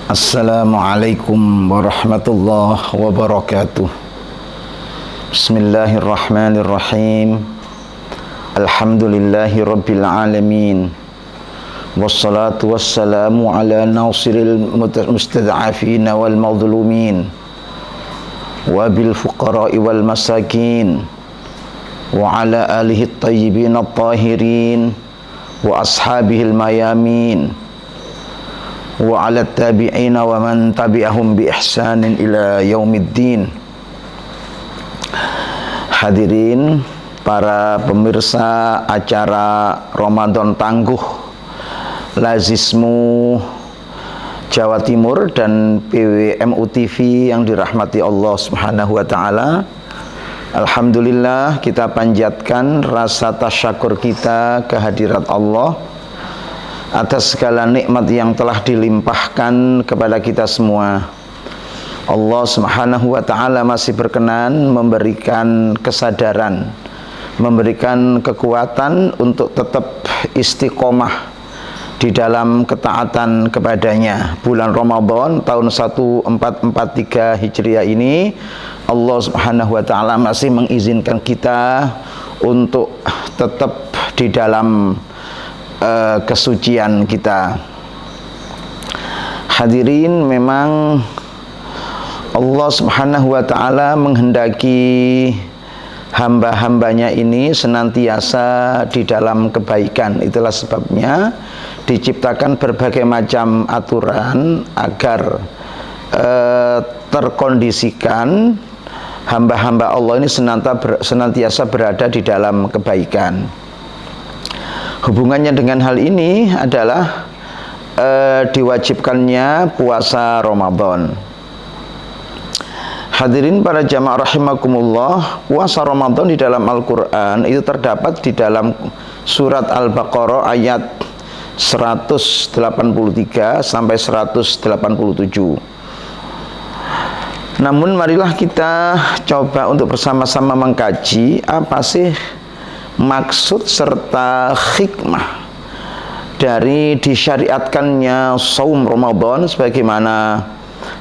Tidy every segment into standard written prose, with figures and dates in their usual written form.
Assalamualaikum warahmatullahi wabarakatuh. Bismillahirrahmanirrahim. Alhamdulillahi rabbil alamin. Wassalatu wassalamu ala nasiril mustad'afin wal mazlumin wa bil fuqara'i wal masakin wa ala alihi at-tayyibin at-tahirin wa ashabihil mayamin wa ala tabi'ina wa man tabi'ahum bi ihsanin ila yaumiddin. Hadirin para pemirsa acara Ramadan Tangguh Lazismu Jawa Timur dan PWMU TV yang dirahmati Allah Subhanahu wa taala. Alhamdulillah, kita panjatkan rasa tasyakur kita kehadirat Allah atas segala nikmat yang telah dilimpahkan kepada kita semua. Allah Subhanahu wa taala masih berkenan memberikan kesadaran, memberikan kekuatan untuk tetap istiqomah di dalam ketaatan kepadanya. Bulan Ramadan tahun 1443 Hijriah ini Allah Subhanahu wa taala masih mengizinkan kita untuk tetap di dalam kesucian kita. Hadirin, memang Allah Subhanahu wa taala menghendaki hamba-hambanya ini senantiasa di dalam kebaikan. Itulah sebabnya diciptakan berbagai macam aturan agar terkondisikan hamba-hamba Allah ini senantiasa berada di dalam kebaikan. Hubungannya dengan hal ini adalah diwajibkannya puasa Ramadan. Hadirin para jamaah rahimakumullah, puasa Ramadan di dalam Al-Quran itu terdapat di dalam surat Al-Baqarah ayat 183 sampai 187. Namun marilah kita coba untuk bersama-sama mengkaji apa sih maksud serta hikmah dari disyariatkannya saum Ramadan sebagaimana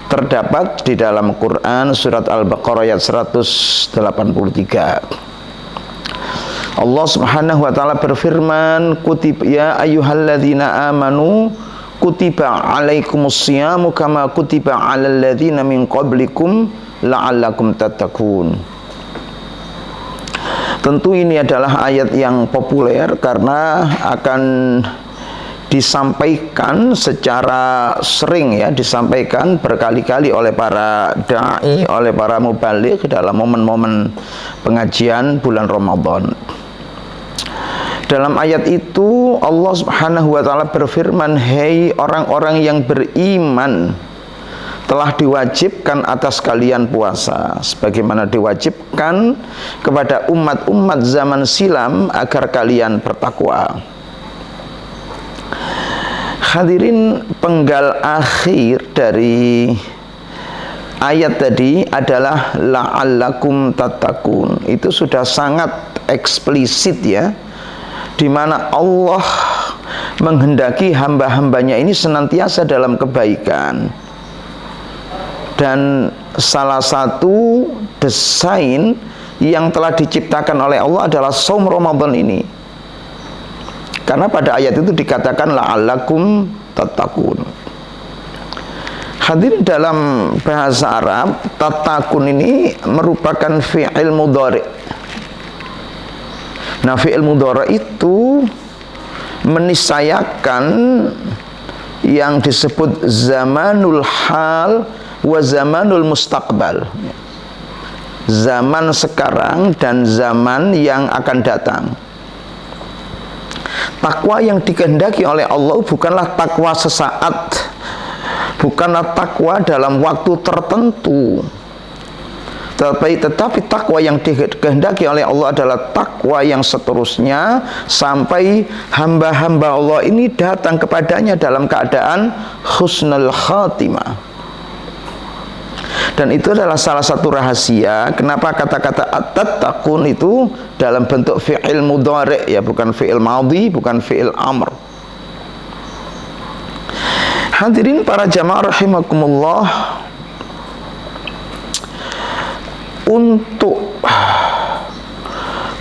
terdapat di dalam Quran surat Al-Baqarah ayat 183. Allah Subhanahu wa taala berfirman, "Kutiba ya ayyuhalladzina amanu kutiba alaikumusyamu kama kutiba alal ladzina min qablikum la'allakum tattaqun." Tentu ini adalah ayat yang populer karena akan disampaikan secara sering, ya, disampaikan berkali-kali oleh para dai, oleh para mubaligh dalam momen-momen pengajian bulan Ramadan. Dalam ayat itu Allah Subhanahu wa taala berfirman, "Hei orang-orang yang beriman, telah diwajibkan atas kalian puasa sebagaimana diwajibkan kepada umat-umat zaman silam agar kalian bertakwa." Hadirin, penggal akhir dari ayat tadi adalah la'allakum tattaqun. Itu sudah sangat eksplisit, ya, di mana Allah menghendaki hamba-hambanya ini senantiasa dalam kebaikan. Dan salah satu desain yang telah diciptakan oleh Allah adalah saum Ramadan ini. Karena pada ayat itu dikatakan la'allakum tattaqun. Hadirin, dalam bahasa Arab tattaqun ini merupakan fi'il mudhari'. Nah, fi'il mudhari' itu menisayakan yang disebut zamanul hal wa zamanul mustaqbal, zaman sekarang dan zaman yang akan datang. Takwa yang dikehendaki oleh Allah bukanlah takwa sesaat, bukanlah takwa dalam waktu tertentu, tetapi takwa yang dikehendaki oleh Allah adalah takwa yang seterusnya sampai hamba-hamba Allah ini datang kepadanya dalam keadaan husnul khatimah. Dan itu adalah salah satu rahasia kenapa kata-kata at-tattaqun itu dalam bentuk fi'il mudhari', ya, bukan fi'il madhi, bukan fi'il amr. Hadirin para jamaah rahimakumullah, untuk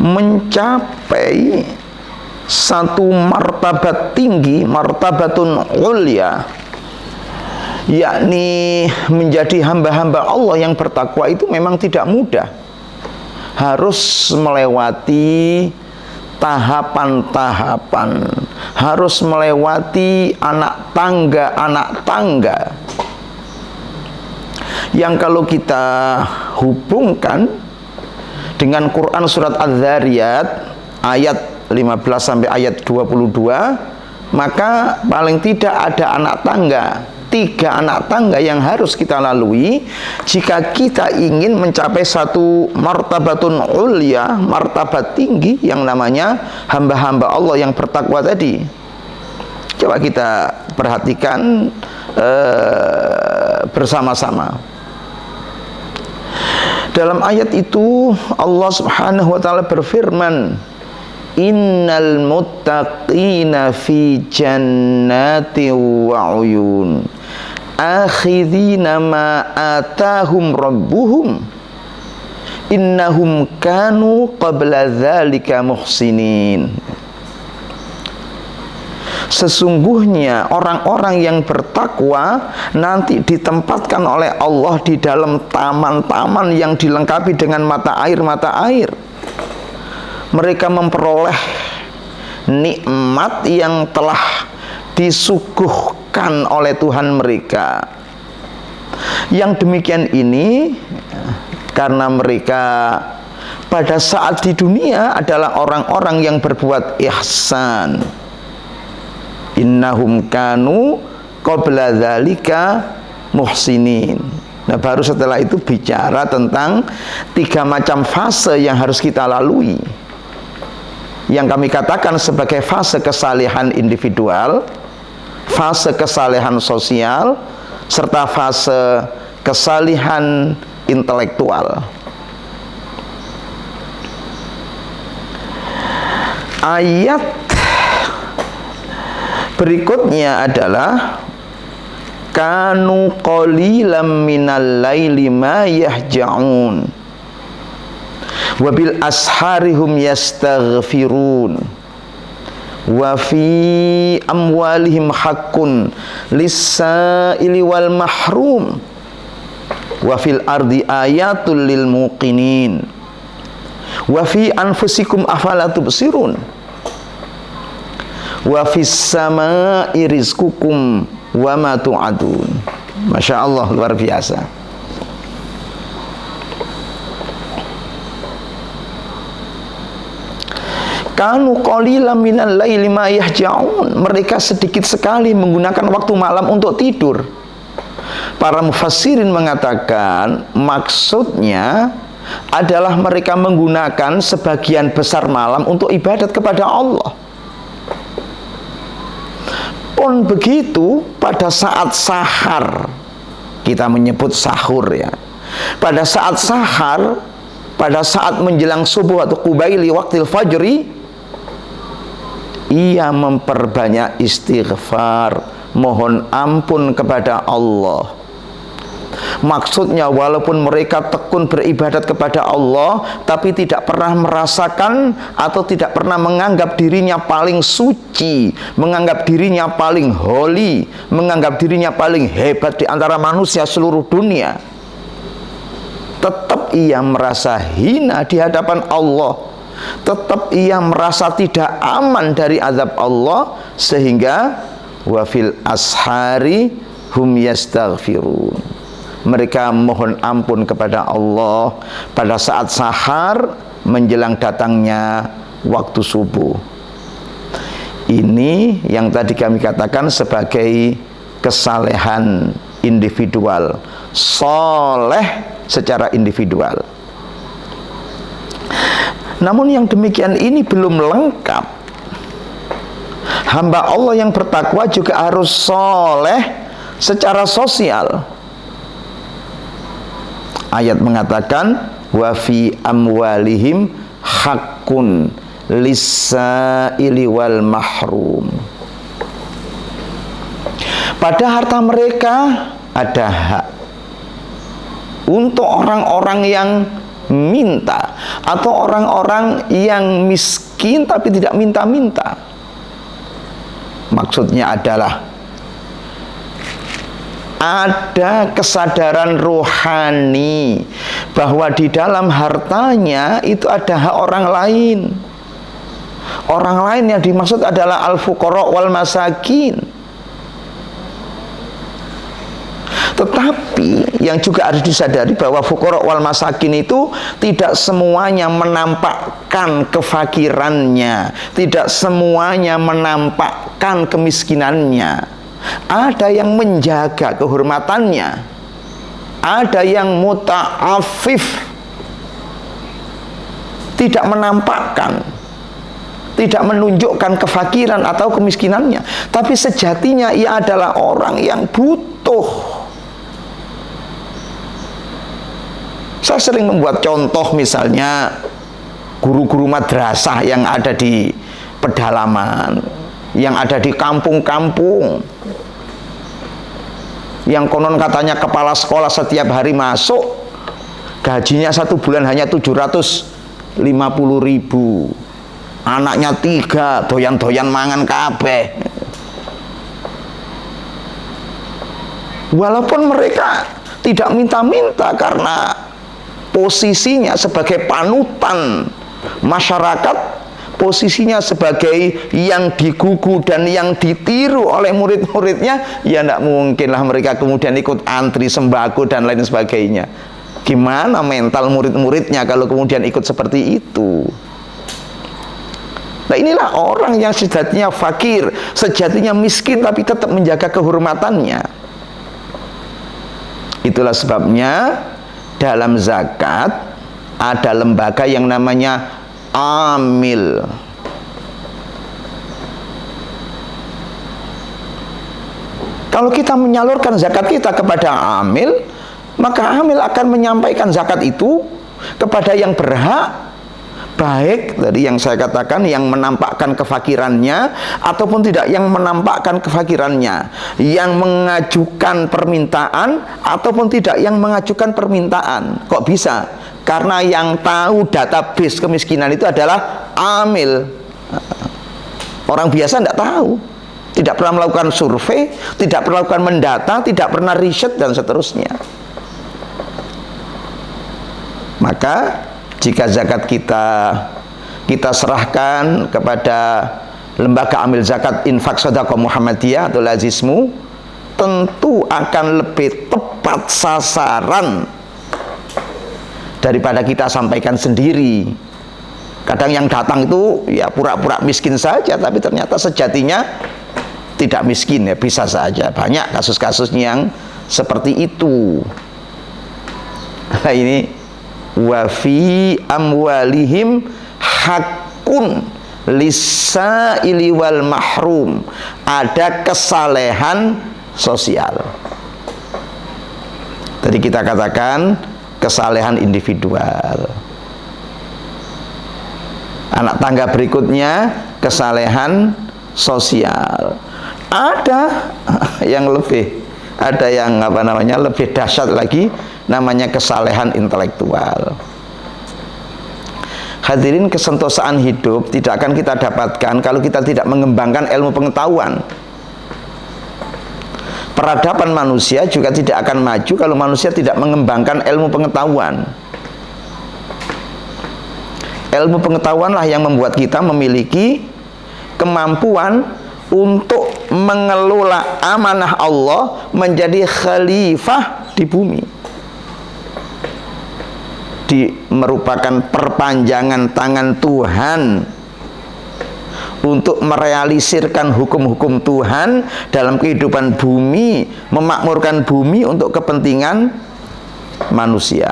mencapai satu martabat tinggi, martabatun ulya, yakni menjadi hamba-hamba Allah yang bertakwa, itu memang tidak mudah. Harus melewati tahapan-tahapan, harus melewati anak tangga yang kalau kita hubungkan dengan Quran surat Az-Zariyat ayat 15 sampai ayat 22, maka paling tidak ada anak tangga, 3 anak tangga yang harus kita lalui jika kita ingin mencapai satu martabatun ulya, martabat tinggi yang namanya hamba-hamba Allah yang bertakwa tadi. Coba kita perhatikan bersama-sama. Dalam ayat itu Allah Subhanahu wa taala berfirman, innal muttaqina fi jannati wa uyun akhidhina ma atahum rabbuhum innahum kanu qabla dzalika muhsinin. Sesungguhnya orang-orang yang bertakwa nanti ditempatkan oleh Allah di dalam taman-taman yang dilengkapi dengan mata air. Mereka memperoleh nikmat yang telah disuguhkan oleh Tuhan mereka. Yang demikian ini karena mereka pada saat di dunia adalah orang-orang yang berbuat ihsan. Innahum kanu qabla dzalika muhsinin. Nah, baru setelah itu bicara tentang 3 macam fase yang harus kita lalui, yang kami katakan sebagai fase kesalehan individual, fase kesalehan sosial, serta fase kesalehan intelektual. Ayat berikutnya adalah kanu qalilam minal laili ma yahja'un wa bil asharihum yastaghfirun wa fi amwalihim haqqun lis-sa'ili wal mahrum wa fil ardi ayatul lil muqinin wa fi anfusikum afala tubsirun wa fis samaa'i rizqukum wa ma tu'adun. Masya Allah, luar biasa. Kanu qalilan minal laili ma yahja'un. Mereka sedikit sekali menggunakan waktu malam untuk tidur. Para mufassirin mengatakan maksudnya adalah mereka menggunakan sebagian besar malam untuk ibadat kepada Allah. Pun begitu pada saat sahar, kita menyebut sahur ya. Pada saat sahar, pada saat menjelang subuh atau qubaili waqtil fajri, ia memperbanyak istighfar, mohon ampun kepada Allah. Maksudnya walaupun mereka tekun beribadat kepada Allah, tapi tidak pernah merasakan atau tidak pernah menganggap dirinya paling suci, menganggap dirinya paling holy, menganggap dirinya paling hebat di antara manusia seluruh dunia, tetap ia merasa hina di hadapan Allah, tetap ia merasa tidak aman dari azab Allah, sehingga wafil ashari hum yastaghfirun. Mereka mohon ampun kepada Allah pada saat sahar menjelang datangnya waktu subuh. Ini yang tadi kami katakan sebagai kesalehan individual, soleh secara individual. Namun yang demikian ini belum lengkap. Hamba Allah yang bertakwa juga harus soleh secara sosial. Ayat mengatakan wa fi amwalihim haqqun lis-sa'ili wal mahrum. Pada harta mereka ada hak untuk orang-orang yang minta atau orang-orang yang miskin tapi tidak minta-minta. Maksudnya adalah ada kesadaran rohani bahwa di dalam hartanya itu ada hak orang lain. Orang lain yang dimaksud adalah al-fuqara wal masakin. Tetapi yang juga harus disadari bahwa fuqara wal masakin itu tidak semuanya menampakkan kefakirannya, tidak semuanya menampakkan kemiskinannya. Ada yang menjaga kehormatannya, ada yang muta'affif, tidak menampakkan, tidak menunjukkan kefakiran atau kemiskinannya, tapi sejatinya ia adalah orang yang butuh. Saya sering membuat contoh, misalnya guru-guru madrasah yang ada di pedalaman, yang ada di kampung-kampung, yang konon katanya kepala sekolah setiap hari masuk gajinya 1 bulan hanya 750.000, anaknya 3, doyan-doyan mangan kabeh. Walaupun mereka tidak minta-minta karena posisinya sebagai panutan masyarakat, posisinya sebagai yang digugu dan yang ditiru oleh murid-muridnya, ya tidak mungkinlah mereka kemudian ikut antri sembako dan lain sebagainya. Gimana mental murid-muridnya kalau kemudian ikut seperti itu? Nah, inilah orang yang sejatinya fakir, sejatinya miskin tapi tetap menjaga kehormatannya. Itulah sebabnya dalam zakat ada lembaga yang namanya amil. Kalau kita menyalurkan zakat kita kepada amil, maka amil akan menyampaikan zakat itu kepada yang berhak, baik tadi yang saya katakan yang menampakkan kefakirannya ataupun tidak yang menampakkan kefakirannya, yang mengajukan permintaan ataupun tidak yang mengajukan permintaan. Kok bisa? Karena yang tahu database kemiskinan itu adalah amil. Orang biasa tidak tahu, tidak pernah melakukan survei, tidak pernah melakukan mendata, tidak pernah riset dan seterusnya. Maka jika zakat kita serahkan kepada lembaga amil zakat infak sedekah Muhammadiyah atau lazismu, tentu akan lebih tepat sasaran daripada kita sampaikan sendiri. Kadang yang datang itu ya pura-pura miskin saja, tapi ternyata sejatinya tidak miskin, ya bisa saja. Banyak kasus-kasusnya yang seperti itu. Nah, ini wa fi amwalihim hakun lisaili wal mahrum, ada kesalehan sosial. Tadi kita katakan kesalehan individual. Anak tangga berikutnya kesalehan sosial. Ada yang lebih, ada yang lebih dahsyat lagi, namanya kesalehan intelektual. Hadirin, kesentosaan hidup tidak akan kita dapatkan kalau kita tidak mengembangkan ilmu pengetahuan. Peradaban manusia juga tidak akan maju kalau manusia tidak mengembangkan ilmu pengetahuan. Ilmu pengetahuanlah yang membuat kita memiliki kemampuan untuk mengelola amanah Allah menjadi khalifah di bumi. Merupakan perpanjangan tangan Tuhan untuk merealisirkan hukum-hukum Tuhan dalam kehidupan bumi, memakmurkan bumi untuk kepentingan manusia.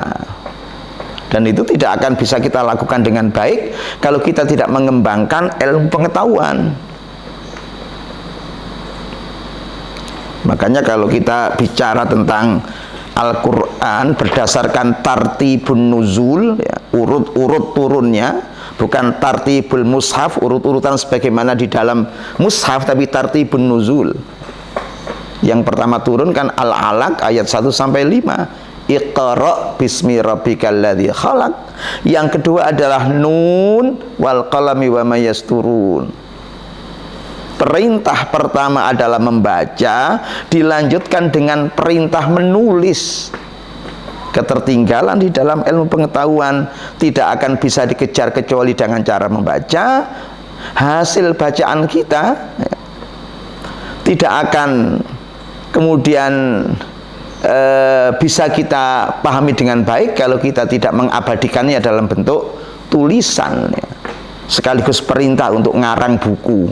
Dan itu tidak akan bisa kita lakukan dengan baik kalau kita tidak mengembangkan ilmu pengetahuan. Makanya kalau kita bicara tentang Al-Quran berdasarkan tartibun nuzul, ya, urut-urut turunnya, bukan tartibul mushaf, urut-urutan sebagaimana di dalam mushaf, tapi tartibun nuzul. Yang pertama turun kan Al-Alaq ayat 1 sampai 5. Iqra bismi rabbikal ladzi khalaq. Yang kedua adalah Nun wal qalami wa ma yasturun. Perintah pertama adalah membaca, dilanjutkan dengan perintah menulis. Ketertinggalan di dalam ilmu pengetahuan tidak akan bisa dikejar kecuali dengan cara membaca. Hasil bacaan kita tidak akan kemudian bisa kita pahami dengan baik kalau kita tidak mengabadikannya dalam bentuk tulisan, sekaligus perintah untuk ngarang buku.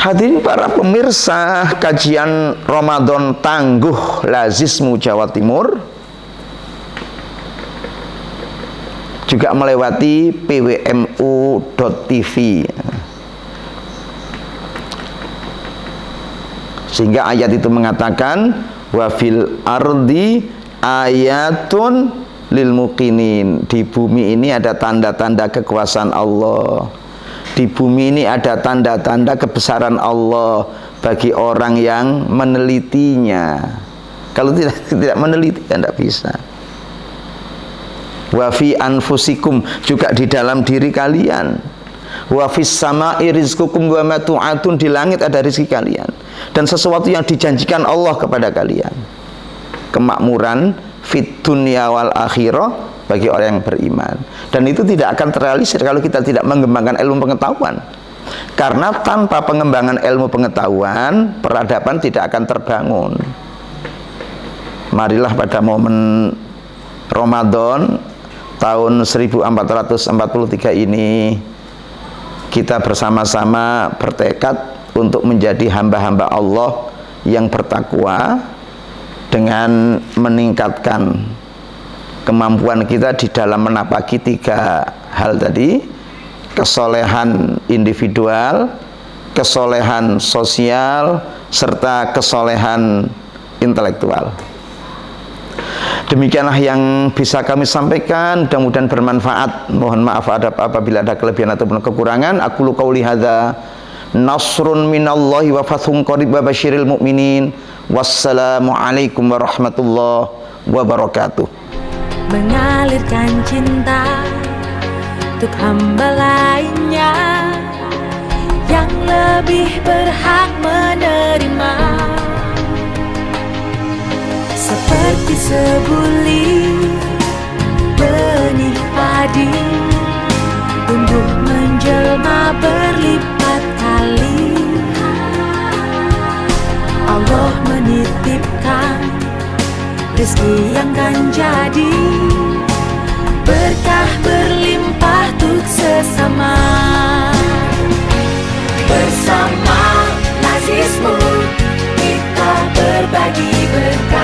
Hadirin para pemirsa kajian Ramadan Tangguh Lazismu Jawa Timur juga melewati pwmu.tv, sehingga ayat itu mengatakan wa fil ardi ayatun lil muqinin. Di bumi ini ada tanda-tanda kekuasaan Allah. Di bumi ini ada tanda-tanda kebesaran Allah bagi orang yang menelitinya. Kalau tidak meneliti tidak bisa. Wa fi anfusikum, juga di dalam diri kalian. Wa fis sama'i rizqukum wa ma tu'atun, di langit ada rezeki kalian dan sesuatu yang dijanjikan Allah kepada kalian. Kemakmuran fit dunya wal akhirah bagi orang yang beriman. Dan itu tidak akan terrealisir kalau kita tidak mengembangkan ilmu pengetahuan. Karena tanpa pengembangan ilmu pengetahuan, peradaban tidak akan terbangun. Marilah pada momen Ramadan tahun 1443 ini kita bersama-sama bertekad untuk menjadi hamba-hamba Allah yang bertakwa dengan meningkatkan kemampuan kita di dalam menapaki 3 hal tadi: kesolehan individual, kesolehan sosial, serta kesolehan intelektual. Demikianlah yang bisa kami sampaikan, mudah-mudahan bermanfaat. Mohon maaf apabila ada kelebihan ataupun kekurangan. Aku qauli hadza, nasrun minallahi wa fathun qarib wa basyiril mu'minin. Wassalamualaikum warahmatullahi wabarakatuh. Mengalirkan cinta untuk hamba lainnya yang lebih berhak menerima, seperti sebulir benih padi tumbuh menjelma berlipat kali. Allah menitipkan rezeki yang kan jadi berkah berlimpah untuk sesama. Bersama Lazismu kita berbagi berkah.